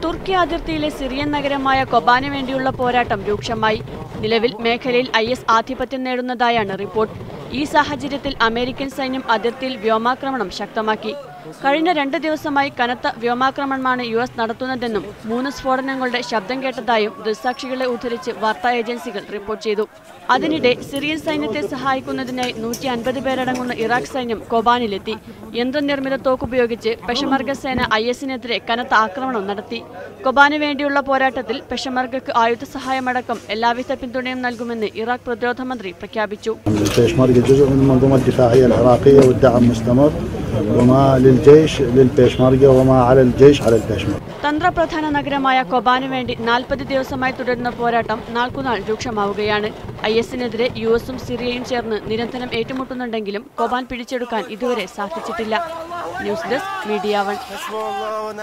തുർക്കി അതിർത്തിയിലെ സിറിയൻ നഗരമായ കൊബാന് വേണ്ടിയുള്ള പോരാട്ടം രൂക്ഷമായി. നിലവിൽ മേഖലയിൽ IS ആധിപത്യം നേടുന്നതായാണ് റിപ്പോർട്ട്. ഈ സാഹചര്യത്തിൽ അമേരിക്കൻ സൈന്യം അതിർത്തിയിൽ വ്യോമാക്രമണം ശക്തമാക്കി. കഴിഞ്ഞ 2 ദിവസമായി കനത്ത വ്യോമാക്രമണമാണ് US നടത്തുന്നതെന്നും 3 സ്ഫോടനങ്ങളുടെ ശബ്ദം കേട്ടതായും ദൃക്സാക്ഷികളെ ഉദ്ധരിച്ച് വാർത്താ ഏജൻസികൾ റിപ്പോർട്ട് ചെയ്തു. അതിനിടെ സിറിയൻ സൈന്യത്തെ സഹായിക്കുന്നതിനായി 150 പേരടങ്ങുന്ന ഇറാഖ് സൈന്യം കൊബാനിലെത്തി. യന്ത്രനിർമ്മിത തോക്കുപയോഗിച്ച് പെഷമർഗ സേന ISനെതിരെ കനത്ത ആക്രമണം നടത്തി. കൊബാന് വേണ്ടിയുള്ള പോരാട്ടത്തിൽ പെഷമർഗക്ക് ആയുധ സഹായമടക്കം എല്ലാവിധ പിന്തുണയും നൽകുമെന്ന് ഇറാഖ് പ്രതിരോധ മന്ത്രി പ്രഖ്യാപിച്ചു. തന്ത്രപ്രധാന നഗരമായ കൊബാന് വേണ്ടി 40 ദിവസമായി തുടരുന്ന പോരാട്ടം നാൾക്കുനാൾ രൂക്ഷമാവുകയാണ്. ISനെതിരെ USഉം സിറിയയും ചേർന്ന് നിരന്തരം ഏറ്റുമുട്ടുന്നുണ്ടെങ്കിലും കൊബാൻ പിടിച്ചെടുക്കാൻ ഇതുവരെ സാധിച്ചിട്ടില്ല. News desk media 1.